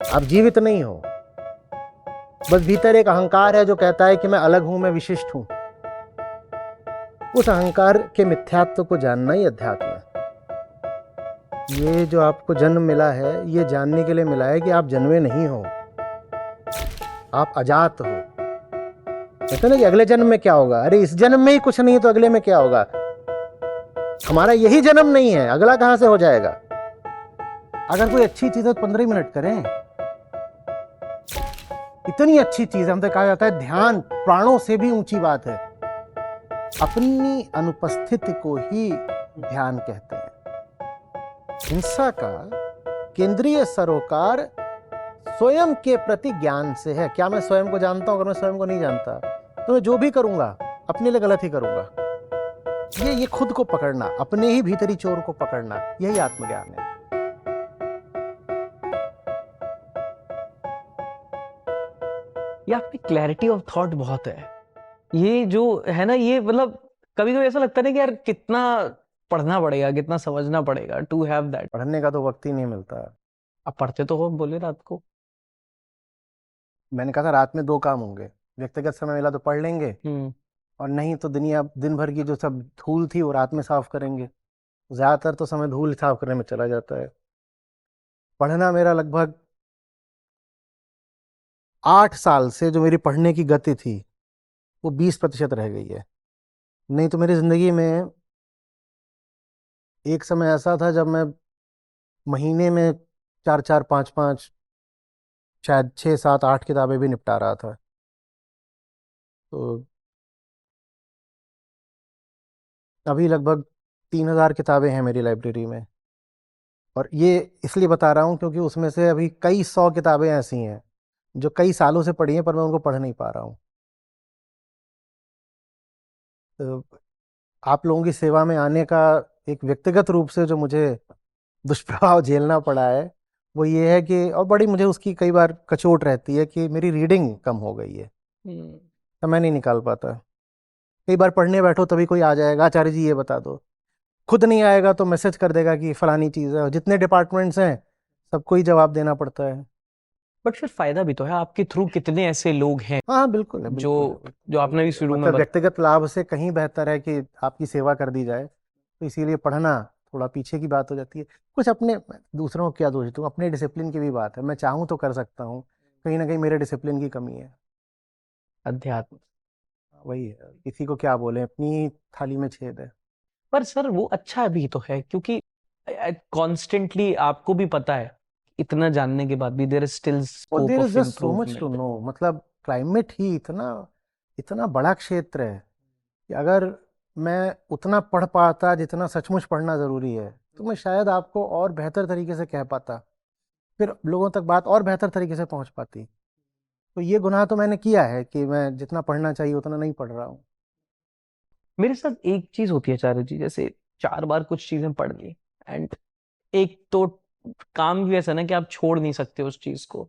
आप जीवित नहीं हो, बस भीतर एक अहंकार है जो कहता है कि मैं अलग हूं, मैं विशिष्ट हूं। उस अहंकार के मिथ्यात्व को जानना ही अध्यात्म है। ये जो आपको जन्म मिला है, ये जानने के लिए मिला है कि आप जन्मे नहीं हो, आप अजात हो। कहते ना कि अगले जन्म में क्या होगा, अरे इस जन्म में ही कुछ नहीं है तो अगले में क्या होगा। हमारा यही जन्म नहीं है, अगला कहां से हो जाएगा। अगर कोई अच्छी चीज है तो 15 मिनट करें। इतनी अच्छी चीज है, हमसे कहा जाता है ध्यान प्राणों से भी ऊंची बात है। अपनी अनुपस्थिति को ही ध्यान कहते हैं। हिंसा का केंद्रीय सरोकार स्वयं के प्रति ज्ञान से है। क्या मैं स्वयं को जानता हूं? अगर मैं स्वयं को नहीं जानता तो मैं जो भी करूंगा अपने लिए गलत ही करूंगा। ये खुद को पकड़ना, अपने ही भीतरी चोर को पकड़ना, यही आत्मज्ञान है। ये आपकी क्लैरिटी ऑफ थॉट बहुत है। ये जो है ना, ये मतलब कभी कभी ऐसा लगता है ना कि यार कितना पढ़ना पड़ेगा, कितना समझना पड़ेगा टू हैव दैट। पढ़ने का तो वक्त ही नहीं मिलता। आप पढ़ते तो हो, बोले रात को। मैंने कहा था रात में 2 काम होंगे, व्यक्तिगत समय मिला तो पढ़ लेंगे, और नहीं तो दुनिया दिन भर की जो सब धूल थी वो रात में साफ करेंगे। ज्यादातर तो समय धूल साफ करने में चला जाता है। पढ़ना मेरा लगभग 8 साल से जो मेरी पढ़ने की गति थी वो 20% रह गई है। नहीं तो मेरी जिंदगी में एक समय ऐसा था जब मैं महीने में 4-4, 5-5, शायद 6, 7, 8 किताबें भी निपटा रहा था। तो अभी लगभग 3,000 किताबें हैं मेरी लाइब्रेरी में। और ये इसलिए बता रहा हूँ क्योंकि उसमें से अभी कई 100 किताबें ऐसी हैं जो कई सालों से पढ़ी हैं पर मैं उनको पढ़ नहीं पा रहा हूँ। तो आप लोगों की सेवा में आने का एक व्यक्तिगत रूप से जो मुझे दुष्प्रभाव झेलना पड़ा है वो ये है कि, और बड़ी मुझे उसकी कई बार कचोट रहती है कि मेरी रीडिंग कम हो गई है। समय नहीं निकाल पाता। कई बार पढ़ने बैठो तभी कोई आ जाएगा, आचार्य जी ये बता दो। खुद नहीं आएगा तो मैसेज कर देगा कि फलानी चीज़ है। और जितने डिपार्टमेंट्स हैं सबको ही जवाब देना पड़ता है। बट फिर फायदा भी तो है, आपके थ्रू कितने ऐसे लोग हैं हाँ हाँ, बिल्कुल है, जो बिल्कुल है। जो आपने भी शुरू में मतलब व्यक्तिगत लाभ से कहीं बेहतर है कि आपकी सेवा कर दी जाए। तो इसीलिए पढ़ना थोड़ा पीछे की बात हो जाती है। कुछ अपने, दूसरों को क्या दोष दूं, अपने डिसिप्लिन की भी बात है। मैं चाहूँ तो कर सकता हूँ, कहीं ना कहीं मेरे डिसिप्लिन की कमी है। अध्यात्म। वही है, किसी को क्या बोले, अपनी थाली में छेद है। पर सर वो अच्छा भी तो है, क्योंकि कॉन्स्टेंटली आपको भी पता है इतना जानने के बाद भी देयर इज स्टिल और scope there is of just so much to improvement. No. मतलब क्लाइमेट ही इतना इतना बड़ा क्षेत्र है कि अगर मैं उतना पढ़ पाता जितना सचमुच पढ़ना जरूरी है तो मैं शायद आपको और बेहतर तरीके से कह पाता, फिर लोगों तक बात और बेहतर तरीके से पहुंच पाती। तो ये गुनाह तो मैंने किया है कि मैं जितना पढ़ना चाहिए उतना नहीं पढ़ रहा हूँ। मेरे साथ एक चीज होती है चारू जी, जैसे 4 बार कुछ चीजें पढ़ ली, एंड एक तो काम भी ऐसा ना कि आप छोड़ नहीं सकते उस चीज को।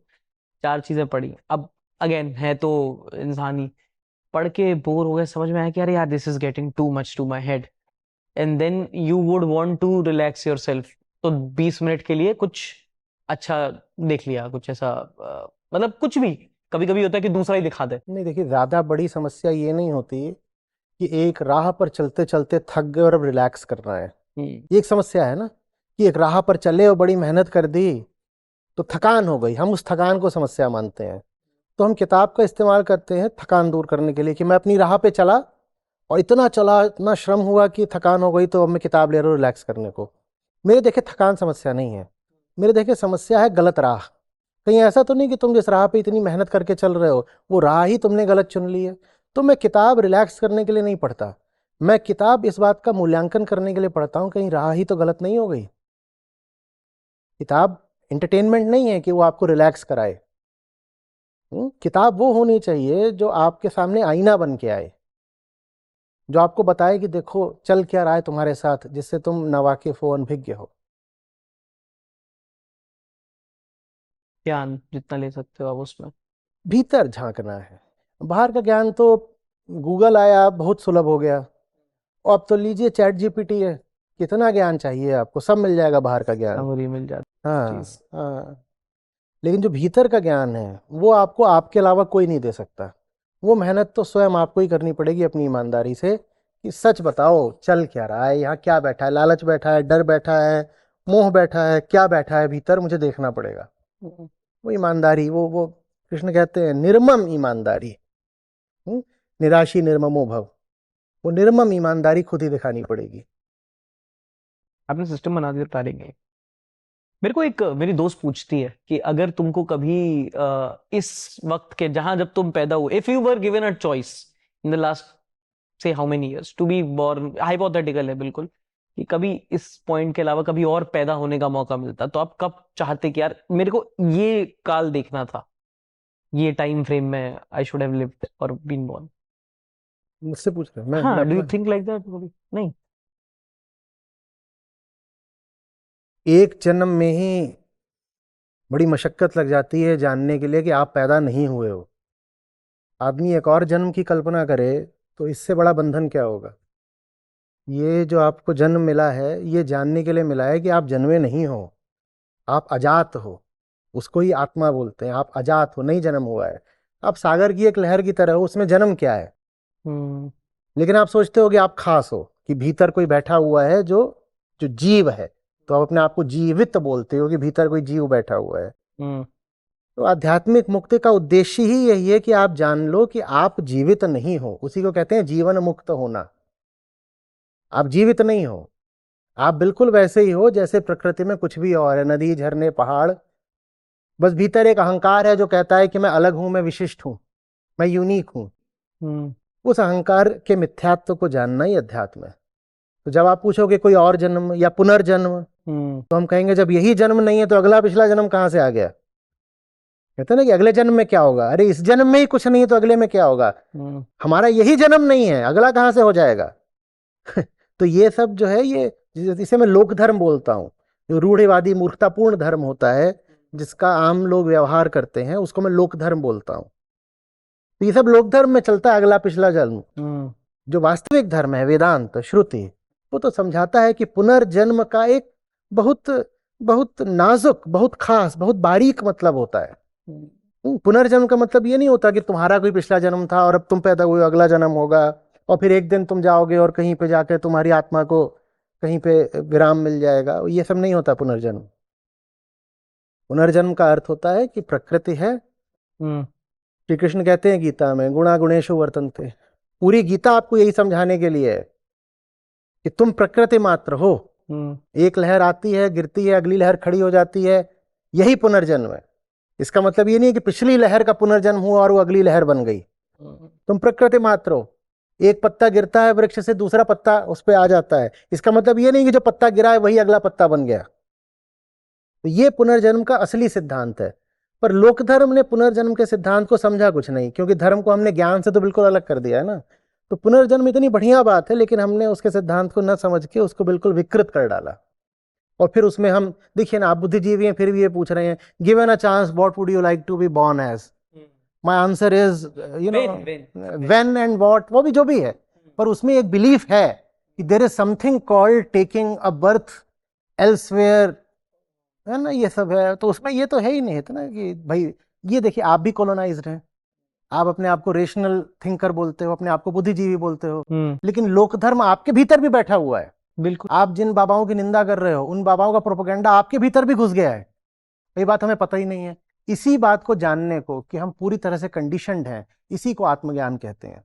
4 चीजें पढ़ी, अब अगेन है तो इंसानी, पढ़ के बोर हो गए, समझ में आया कि अरे यार this is getting too much to my head, and then you would want to relax yourself. तो 20 मिनट के लिए कुछ अच्छा देख लिया, कुछ ऐसा मतलब कुछ भी। कभी कभी होता है कि दूसरा ही दिखा दे। नहीं देखिए, ज्यादा बड़ी समस्या ये नहीं होती कि एक राह पर चलते चलते थक गए और अब रिलैक्स करना है। ये एक समस्या है ना, कि एक राह पर चले और बड़ी मेहनत कर दी तो थकान हो गई, हम उस थकान को समस्या मानते हैं। तो हम किताब का इस्तेमाल करते हैं थकान दूर करने के लिए, कि मैं अपनी राह पे चला और इतना चला, इतना श्रम हुआ कि थकान हो गई, तो अब मैं किताब ले रहा हूँ रिलैक्स करने को। मेरे देखे थकान समस्या नहीं है, मेरे देखे समस्या है गलत राह। कहीं ऐसा तो नहीं कि तुम जिस राह पे इतनी मेहनत करके चल रहे हो वो राह ही तुमने गलत चुन ली है। तो मैं किताब रिलैक्स करने के लिए नहीं पढ़ता, मैं किताब इस बात का मूल्यांकन करने के लिए पढ़ता हूँ कहीं राह ही तो गलत नहीं हो गई। किताब एंटरटेनमेंट नहीं है कि वो आपको रिलैक्स कराए। किताब वो होनी चाहिए जो आपके सामने आईना बन के आए, जो आपको बताए कि देखो चल क्या रहा है तुम्हारे साथ, जिससे तुम नावाकिफ हो, अनभिज्ञ हो। ज्ञान जितना ले सकते हो आप उसमें। भीतर झांकना है। बाहर का ज्ञान तो गूगल आया बहुत सुलभ हो गया, और अब तो लीजिए चैट जीपीटी है, कितना ज्ञान चाहिए आपको, सब मिल जाएगा बाहर का ज्ञान। समरी मिल जाती हाँ चीज। हाँ। लेकिन जो भीतर का ज्ञान है वो आपको आपके अलावा कोई नहीं दे सकता। वो मेहनत तो स्वयं आपको ही करनी पड़ेगी अपनी ईमानदारी से, कि सच बताओ चल क्या रहा है, यहाँ क्या बैठा है, लालच बैठा है, डर बैठा है, मोह बैठा है, क्या बैठा है भीतर, मुझे देखना पड़ेगा। वो ईमानदारी, वो कृष्ण कहते हैं निर्मम ईमानदारी। निराशी निर्ममो भव, वो निर्मम ईमानदारी खुद ही दिखानी पड़ेगी। आपने सिस्टम बना दिया उतारेंगे। मेरे को एक मेरी दोस्त पूछती है कि अगर तुमको कभी इस वक्त के जहां जब तुम पैदा हुए, if you were given a choice in the last say how many years to be born, hypothetical है बिल्कुल, कि कभी इस पॉइंट के अलावा कभी और पैदा होने का मौका मिलता, तो आप कब चाहते कि यार मेरे को ये काल देखना था, ये टाइम फ्रेम में आई शुड हैव लिव्ड और बीन बोर्न? मुझसे पूछ रहे हो? मैं हाँ, डू यू अपना थिंक लाइक दैट कभी? नहीं? एक जन्म में ही बड़ी मशक्कत लग जाती है जानने के लिए कि आप पैदा नहीं हुए हो। आदमी एक और जन्म की कल्पना करे तो इससे बड़ा बंधन क्या होगा। ये जो आपको जन्म मिला है ये जानने के लिए मिला है कि आप जन्मे नहीं हो, आप अजात हो। उसको ही आत्मा बोलते हैं। आप अजात हो, नहीं जन्म हुआ है। आप सागर की एक लहर की तरह हो, उसमें जन्म क्या है। हम्म। लेकिन आप सोचते हो कि आप खास हो, कि भीतर कोई बैठा हुआ है जो जो जीव है, तो आप अपने आप को जीवित बोलते हो कि भीतर कोई जीव बैठा हुआ है। हम्म। तो आध्यात्मिक मुक्ति का उद्देश्य ही यही है कि आप जान लो कि आप जीवित नहीं हो। उसी को कहते हैं जीवन मुक्त होना। आप जीवित नहीं हो, आप बिल्कुल वैसे ही हो जैसे प्रकृति में कुछ भी और है, नदी, झरने, पहाड़। बस भीतर एक अहंकार है जो कहता है कि मैं अलग हूं, मैं विशिष्ट हूं, मैं यूनिक हूं। हम्म। उस अहंकार के मिथ्यात्व को जानना ही अध्यात्म है। तो जब आप पूछोगे कोई और जन्म या पुनर्जन्म, हम्म। तो हम कहेंगे जब यही जन्म नहीं है तो अगला पिछला जन्म कहां से आ गया। कहते हैं ना कि अगले जन्म में क्या होगा। अरे इस जन्म में ही कुछ नहीं है तो अगले में क्या होगा। हम्म। हमारा यही जन्म नहीं है, अगला कहां से हो जाएगा। तो ये सब जो है, ये इसे मैं लोक धर्म बोलता हूँ। जो रूढ़िवादी मूर्खतापूर्ण धर्म होता है जिसका आम लोग व्यवहार करते हैं, उसको मैं लोक धर्म बोलता हूँ। तो ये सब लोक धर्म में चलता है, अगला पिछला जन्म। जो वास्तविक धर्म है, वेदांत श्रुति, वो तो समझाता है कि पुनर्जन्म का एक बहुत बहुत नाजुक, बहुत खास, बहुत बारीक मतलब होता है। पुनर्जन्म का मतलब ये नहीं होता कि तुम्हारा कोई पिछला जन्म था और अब तुम पैदा हुए, अगला जन्म होगा और फिर एक दिन तुम जाओगे और कहीं पे जाके तुम्हारी आत्मा को कहीं पे विराम मिल जाएगा। ये सब नहीं होता पुनर्जन्म। पुनर्जन्म का अर्थ होता है कि प्रकृति है। श्री कृष्ण कहते हैं गीता में, गुणा गुणेषु वर्तन्ते। पूरी गीता आपको यही समझाने के लिए है कि तुम प्रकृति मात्र हो। एक लहर आती है, गिरती है, अगली लहर खड़ी हो जाती है, यही पुनर्जन्म है। इसका मतलब ये नहीं है कि पिछली लहर का पुनर्जन्म हुआ और वो अगली लहर बन गई। तुम प्रकृति मात्र हो। एक पत्ता गिरता है वृक्ष से, दूसरा पत्ता उस पर आ जाता है। इसका मतलब ये नहीं कि जो पत्ता गिरा है वही अगला पत्ता बन गया। तो ये पुनर्जन्म का असली सिद्धांत है। पर लोक धर्म ने पुनर्जन्म के सिद्धांत को समझा कुछ नहीं, क्योंकि धर्म को हमने ज्ञान से तो बिल्कुल अलग कर दिया है ना। तो पुनर्जन्म इतनी बढ़िया बात है, लेकिन हमने उसके सिद्धांत को न समझ के उसको बिल्कुल विकृत कर डाला। और फिर उसमें हम, देखिए ना, आप बुद्धिजीवी हैं फिर भी ये पूछ रहे हैं, given a chance what would you like to be born as. My answer is when and what, वो भी जो भी है। पर उसमें एक बिलीफ है कि there is something called taking a birth elsewhere, है ना, ये सब है। तो उसमें ये तो है ही नहीं, है ना कि भाई, ये देखिए आप भी कॉलोनाइज्ड हैं। आप अपने आप को रेशनल थिंकर बोलते हो, अपने आप को बुद्धिजीवी बोलते हो, लेकिन लोक धर्म आपके भीतर भी बैठा हुआ है। बिल्कुल। आप जिन बाबाओं की निंदा कर रहे हो, उन बाबाओं का प्रोपेगेंडा आपके भीतर भी घुस गया है। ये बात हमें पता ही नहीं है। इसी बात को जानने को, कि हम पूरी तरह से कंडीशनड हैं, इसी को आत्मज्ञान कहते हैं।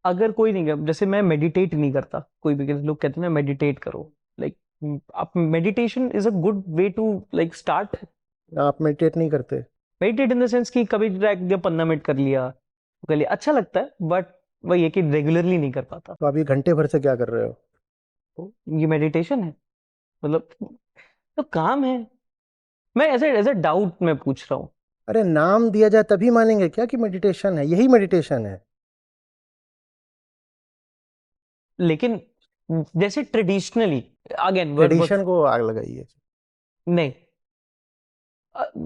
अगर कोई नहीं कर, जैसे मैं मेडिटेट नहीं करता, कोई भी लोग कहते हैं मेडिटेट करो, लाइक आप meditation is a good way to like start. आप मेडिटेट नहीं करते? मेडिटेट इन द सेंस कि कभी 15 मिनट कर लिया अच्छा लगता है, बट वही है कि रेगुलरली नहीं कर पाता। तो आप ये घंटे भर से क्या कर रहे हो? तो ये मेडिटेशन है, मतलब तो काम है। मैं ऐसे डाउट में पूछ रहा हूँ। अरे नाम दिया जाए तभी मानेंगे क्या कि मेडिटेशन है? यही मेडिटेशन है। लेकिन जैसे ट्रेडिशनली, अगेन ट्रेडिशन को आग लगाइए। नहीं,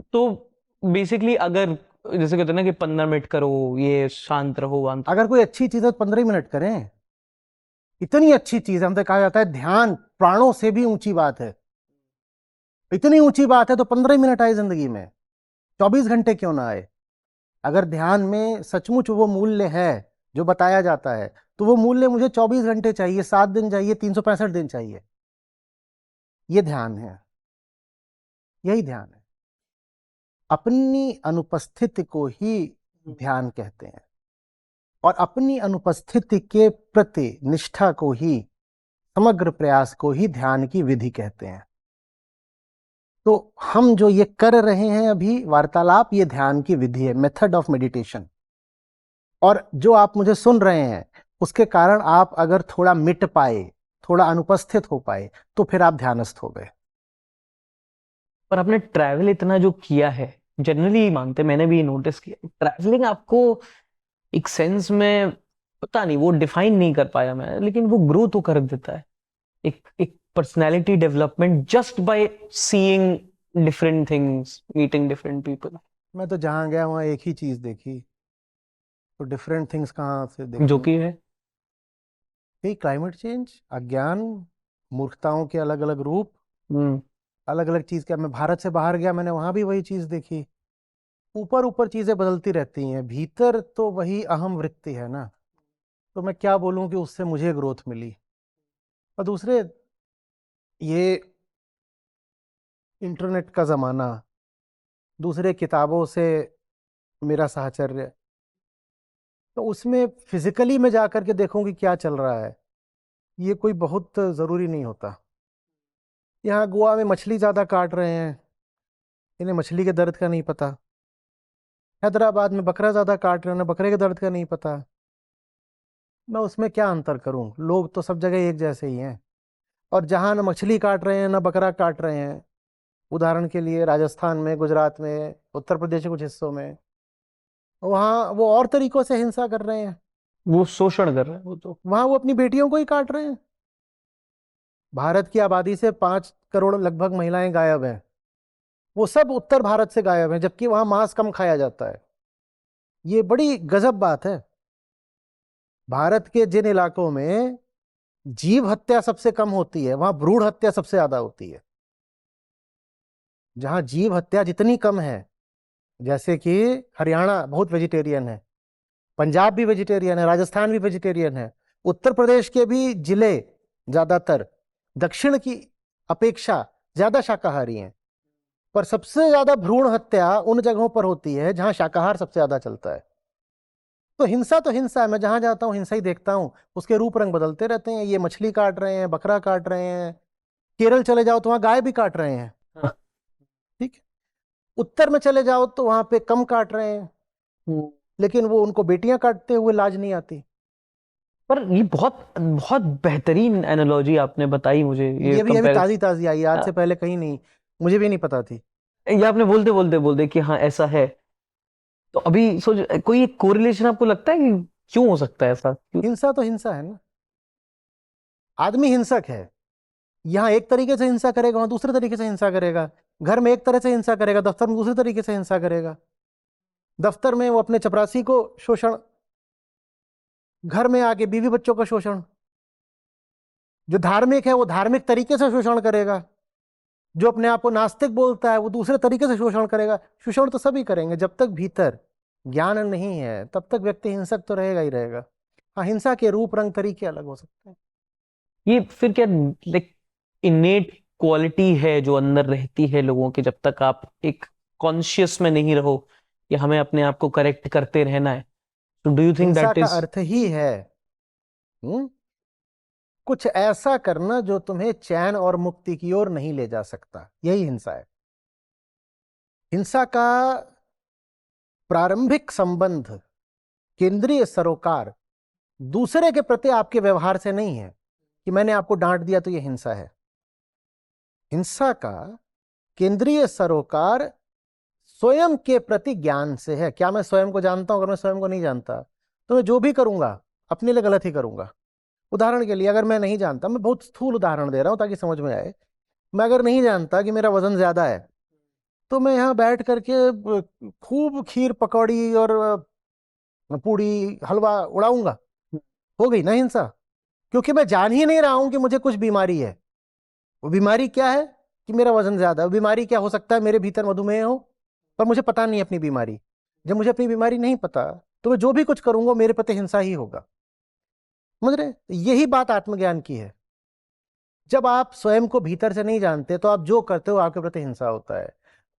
तो बेसिकली अगर जैसे कहते हैं ना कि 15 मिनट करो, ये शांत रहो, वांत। अगर कोई अच्छी चीज है तो 15 मिनट करें। इतनी अच्छी चीज है, हमसे कहा जाता है ध्यान प्राणों से भी ऊंची बात है। इतनी ऊंची बात है तो 15 मिनट आए जिंदगी में, 24 घंटे क्यों ना आए? अगर ध्यान में सचमुच वो मूल्य है जो बताया जाता है, तो वो मूल्य मुझे 24 घंटे चाहिए, 7 दिन चाहिए, 365 दिन चाहिए। ये ध्यान है, यही ध्यान है। अपनी अनुपस्थिति को ही ध्यान कहते हैं, और अपनी अनुपस्थिति के प्रति निष्ठा को ही, समग्र प्रयास को ही ध्यान की विधि कहते हैं। तो हम जो ये कर रहे हैं अभी वार्तालाप, ये ध्यान की विधि है, मेथड ऑफ मेडिटेशन। और जो आप मुझे सुन रहे हैं, उसके कारण आप अगर थोड़ा मिट पाए, थोड़ा अनुपस्थित हो पाए, तो फिर आप ध्यानस्थ हो गए। पर आपने ट्रैवल इतना जो किया है, जनरली मानते, मैंने भी नोटिस किया, ट्रैवलिंग आपको एक सेंस में, पता नहीं वो डिफाइन नहीं कर पाया मैं, लेकिन वो ग्रो तो कर देता है, एक personality development just by seeing different things, meeting different people. मैं तो जहां गया वहां एक ही चीज देखी, तो डिफरेंट थिंग्स कहाँ से जो देखूं? कि है यही क्लाइमेट चेंज, अज्ञान, मूर्खताओं के अलग अलग रूप, हम्म अलग अलग चीज। क्या मैं भारत से बाहर गया, मैंने वहां भी वही चीज देखी। ऊपर ऊपर चीजें बदलती रहती हैं, भीतर तो वही अहम वृत्ति है ना। तो मैं क्या बोलूं कि उससे मुझे ग्रोथ मिली। और दूसरे, ये इंटरनेट का जमाना, दूसरे किताबों से मेरा साहचर्य, तो उसमें फिजिकली मैं जा करके देखूं कि क्या चल रहा है, ये कोई बहुत जरूरी नहीं होता। यहाँ गोवा में मछली ज्यादा काट रहे हैं, इन्हें मछली के दर्द का नहीं पता। हैदराबाद में बकरा ज्यादा काट रहे हैं, उन्हें बकरे के दर्द का नहीं पता। मैं उसमें क्या अंतर करूं? लोग तो सब जगह एक जैसे ही हैं। और जहां न मछली काट रहे हैं न बकरा काट रहे हैं, उदाहरण के लिए राजस्थान में, गुजरात में, उत्तर प्रदेश के कुछ हिस्सों में, वहां वो और तरीकों से हिंसा कर रहे हैं। वो शोषण कर रहा है वो तो। वहां वो अपनी बेटियों को ही काट रहे हैं। भारत की आबादी से 5 करोड़ लगभग महिलाएं गायब हैं, वो सब उत्तर भारत से गायब हैं, जबकि वहां मांस कम खाया जाता है। ये बड़ी गजब बात है। भारत के जिन इलाकों में जीव हत्या सबसे कम होती है, वहां भ्रूण हत्या सबसे ज्यादा होती है। जहां जीव हत्या जितनी कम है, जैसे कि हरियाणा बहुत वेजिटेरियन है, पंजाब भी वेजिटेरियन है, राजस्थान भी वेजिटेरियन है, उत्तर प्रदेश के भी जिले ज्यादातर दक्षिण की अपेक्षा ज्यादा शाकाहारी हैं। पर सबसे ज्यादा भ्रूण हत्या उन जगहों पर होती है जहां शाकाहार सबसे ज्यादा चलता है। तो हिंसा है। मैं जहां जाता हूं हिंसा ही देखता हूं। उसके रूप रंग बदलते रहते हैं। ये मछली काट रहे हैं, बकरा काट रहे हैं। केरल चले जाओ तो वहां गाय भी काट रहे हैं। हाँ। ठीक है। उत्तर में चले जाओ तो वहां पे कम काट रहे हैं, लेकिन वो उनको बेटियां काटते हुए लाज नहीं आती। पर ये बहुत बहुत बेहतरीन एनालॉजी आपने बताई मुझे, ये ये भी अभी ताजी कंपैरिजन। ताजी आई, आज से पहले कहीं नहीं, मुझे भी नहीं पता थी। ये आपने बोलते बोलते बोलते कि हाँ ऐसा है, तो अभी सोच, कोई कोरिलेशन आपको लगता है कि क्यों हो सकता है ऐसा, क्यों? हिंसा तो हिंसा है ना। आदमी हिंसक है। यहाँ एक तरीके से हिंसा करेगा, वहां दूसरे तरीके से हिंसा करेगा। घर में एक तरह से हिंसा करेगा, दफ्तर में दूसरे तरीके से हिंसा करेगा। दफ्तर में वो अपने चपरासी को शोषण, घर में आके बीवी बच्चों का शोषण। जो धार्मिक है वो धार्मिक तरीके से शोषण करेगा, जो अपने आप को नास्तिक बोलता है वो दूसरे तरीके से शोषण करेगा। शोषण तो सभी करेंगे। जब तक भीतर ज्ञान नहीं है तब तक व्यक्ति हिंसक तो रहेगा ही रहेगा। हाँ, हिंसा के रूप रंग तरीके अलग हो सकते हैं। ये फिर क्या, लाइक इनेट क्वालिटी है जो अंदर रहती है लोगों के, जब तक आप एक कॉन्शियस में नहीं रहो कि हमें अपने आप को करेक्ट करते रहना है, तो डू यू थिंक हिंसा दैट का इज? अर्थ ही है कुछ ऐसा करना जो तुम्हें चैन और मुक्ति की ओर नहीं ले जा सकता। यही हिंसा है। हिंसा का प्रारंभिक संबंध केंद्रीय सरोकार दूसरे के प्रति आपके व्यवहार से नहीं है कि मैंने आपको डांट दिया तो यह हिंसा है। हिंसा का केंद्रीय सरोकार स्वयं के प्रति ज्ञान से है। क्या मैं स्वयं को जानता हूं? अगर मैं स्वयं को नहीं जानता तो मैं जो भी करूंगा अपने लिए गलत ही करूंगा। उदाहरण के लिए, अगर मैं नहीं जानता, मैं बहुत स्थूल उदाहरण दे रहा हूं ताकि समझ में आए, मैं अगर नहीं जानता कि मेरा वजन ज्यादा है, तो मैं यहाँ बैठ करके खूब खीर पकौड़ी और पूड़ी हलवा उड़ाऊंगा। हो गई ना हिंसा, क्योंकि मैं जान ही नहीं रहा हूं कि मुझे कुछ बीमारी है। वो बीमारी क्या है? कि मेरा वजन ज्यादा है। बीमारी क्या हो सकता है, मेरे भीतर मधुमेह हो पर मुझे पता नहीं अपनी बीमारी। जब मुझे अपनी बीमारी नहीं पता तो मैं जो भी कुछ करूंगा मेरे प्रति हिंसा ही होगा। समझ रहे? यही बात आत्मज्ञान की है। जब आप स्वयं को भीतर से नहीं जानते तो आप जो करते हो आपके प्रति हिंसा होता है।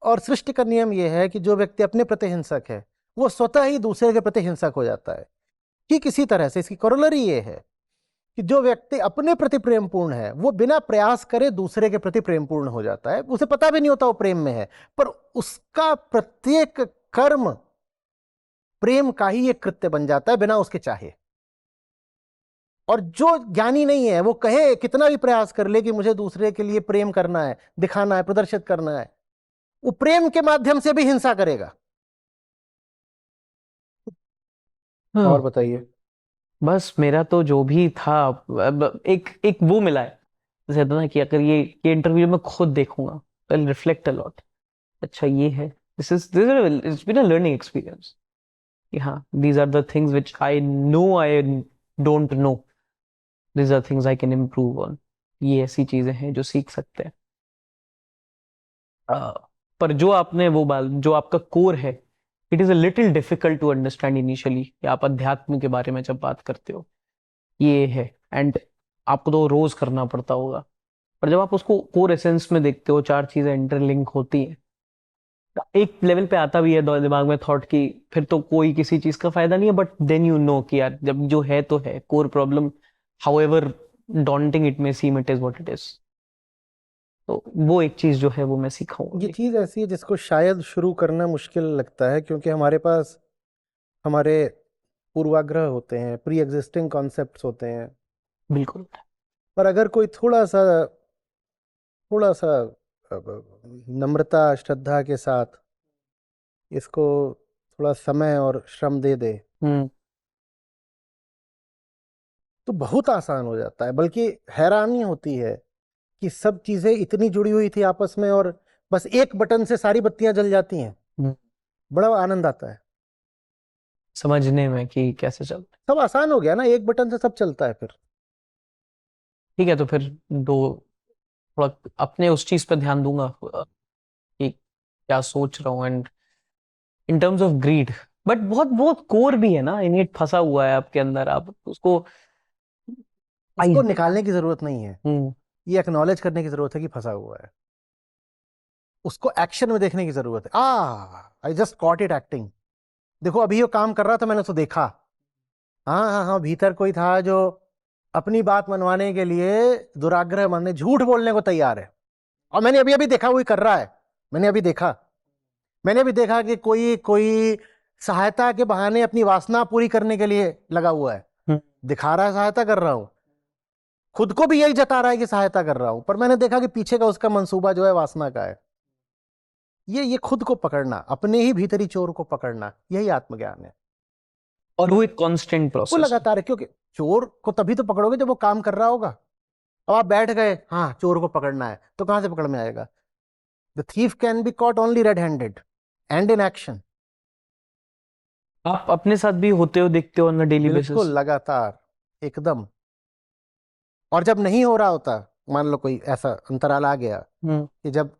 और सृष्टि का नियम यह है कि जो व्यक्ति अपने प्रति हिंसक है वो स्वतः ही दूसरे के प्रति हिंसक हो जाता है। ठीक इसी तरह से इसकी कोरोलरी ये है कि जो व्यक्ति अपने प्रति प्रेमपूर्ण है वो बिना प्रयास करे दूसरे के प्रति प्रेमपूर्ण हो जाता है। उसे पता भी नहीं होता वो प्रेम में है, पर उसका प्रत्येक कर्म प्रेम का ही एक कृत्य बन जाता है बिना उसके चाहे। और जो ज्ञानी नहीं है वो कहे कितना भी प्रयास कर ले कि मुझे दूसरे के लिए प्रेम करना है, दिखाना है, प्रदर्शित करना है, वो प्रेम के माध्यम से भी हिंसा करेगा। और बताइए। बस मेरा तो जो भी था, अब एक एक वो मिला है, जैसे होता है ना कि अगर ये इंटरव्यू मैं खुद देखूंगा आई रिफ्लेक्ट अ लॉट। अच्छा ये है, this it's been a learning experience कि हाँ these are the things which I don't know, these are things I can improve on. ये ऐसी चीजें हैं जो सीख सकते हैं। अ, पर जो आपने वो बात, जो आपका कोर है, it is a little difficult to understand initially कि आप अध्यात्म के बारे में जब बात करते हो ये है, एंड आपको तो रोज करना पड़ता होगा। पर जब आप उसको कोर एसेंस में देखते हो, चार चीजें इंटरलिंक होती हैं, तो एक लेवल पे आता भी है दिमाग में थॉट की फिर तो कोई किसी चीज का फायदा नहीं है, बट देन यू नो कि यार जब जो है तो है core problem, however daunting it may seem, it is what it is. तो वो एक चीज जो है वो मैं सीखा हूँ ये अभी। चीज ऐसी है जिसको शायद शुरू करना मुश्किल लगता है क्योंकि हमारे पास हमारे पूर्वाग्रह होते हैं, प्री एग्जिस्टिंग कॉन्सेप्ट्स होते हैं। बिल्कुल। पर अगर कोई थोड़ा सा नम्रता श्रद्धा के साथ इसको थोड़ा समय और श्रम दे दे हम्म। तो बहुत आसान हो जाता है। बल्कि हैरानी होती है कि सब चीजें इतनी जुड़ी हुई थी आपस में और बस एक बटन से सारी बत्तियां जल जाती हैं। हम्म। बड़ा आनंद आता है। समझने में कि कैसे चल। सब आसान हो गया ना, एक बटन से सब चलता है फिर। ठीक है, तो फिर दो थोड़ा अपने उस चीज पर ध्यान दूंगा कि क्या सोच रहा हूँ, and in terms of greed. But बहुत बहुत कोर भी है ना, इन्हें फंसा हुआ है आपके अंदर, आप उसको आई। इसको निकालने की जरूरत नहीं है, हम्म। ये एक्नॉलेज करने की जरूरत है कि फंसा हुआ है। उसको एक्शन में देखने की जरूरत है। I just cot it acting. देखो अभी वो काम कर रहा था, मैंने उसको देखा। हाँ हाँ हाँ, भीतर कोई था जो अपनी बात मनवाने के लिए दुराग्रह मानने झूठ बोलने को तैयार है। और मैंने अभी अभी देखा वही कर रहा है। मैंने अभी देखा कि कोई कोई सहायता के बहाने अपनी वासना पूरी करने के लिए लगा हुआ है। हम्म। दिखा रहा है सहायता कर रहा हूं, खुद को भी यही जता रहा है कि सहायता कर रहा हूं, पर मैंने देखा कि पीछे का उसका मंसूबा जो है वासना का है। ये खुद को पकड़ना, अपने ही भीतरी चोर को पकड़ना, यही आत्मज्ञान है। और वो एक कांस्टेंट वो प्रोसेस है। लगातार है, क्योंकि चोर को तभी तो पकड़ोगे जब वो काम कर रहा होगा। अब आप बैठ गए, हाँ चोर को पकड़ना है, तो कहां से पकड़ में आएगा? The thief can be caught only red handed and in action. आप अपने साथ भी होते हो, देखते हो ऑन अ डेली बिल्कुल बेसिस। लगातार, एकदम। और जब नहीं हो रहा होता, मान लो कोई ऐसा अंतराल आ गया हम्म। कि जब,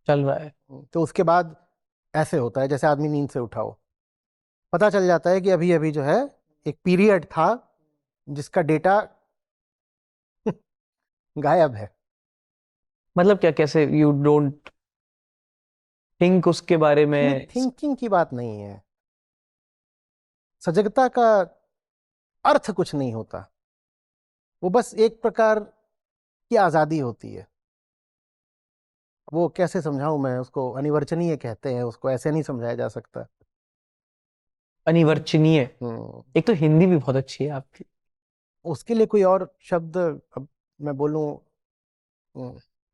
चल रहा है। तो उसके बाद ऐसे होता है जैसे आदमी नींद से उठा हो। पता चल जाता है कि अभी अभी जो है एक पीरियड था जिसका डेटा गायब है। मतलब क्या, कैसे यू डोंट थिंक उसके बारे नहीं, में? थिंकिंग की बात नहीं है। सजगता का अर्थ कुछ नहीं होता, वो बस एक प्रकार की आजादी होती है। वो कैसे समझाऊं मैं उसको, अनिवर्चनीय कहते हैं उसको, ऐसे नहीं समझाया जा सकता। अनिवर्चनीय। हम्म। एक तो हिंदी भी बहुत अच्छी है आपकी। उसके लिए कोई और शब्द, अब मैं बोलूं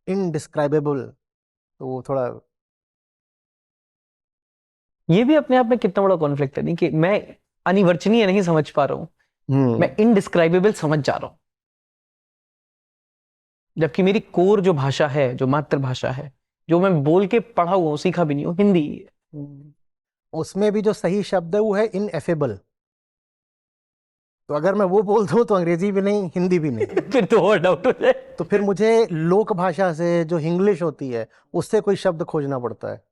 इनडिस्क्राइबेबल, तो वो थोड़ा। ये भी अपने आप में कितना बड़ा कॉन्फ्लिक्ट है, नहीं कि मैं अनिवर्चनीय नहीं समझ पा रहा हूँ, हम्म। मैं इनडिस्क्राइबेबल समझ जा रहा हूँ, जबकि मेरी कोर जो भाषा है, जो मातृभाषा है, जो मैं बोल के पढ़ा हुआ हूँ, सीखा भी नहीं हूँ, हिंदी ही है। उसमें भी जो सही शब्द है वो है इनएफेबल। तो अगर मैं वो बोल दूं तो अंग्रेजी भी नहीं, हिंदी भी नहीं। फिर तो और डाउट हो जाए। तो फिर मुझे लोक भाषा से, जो इंग्लिश होती है, उससे कोई शब्द खोजना पड़ता है।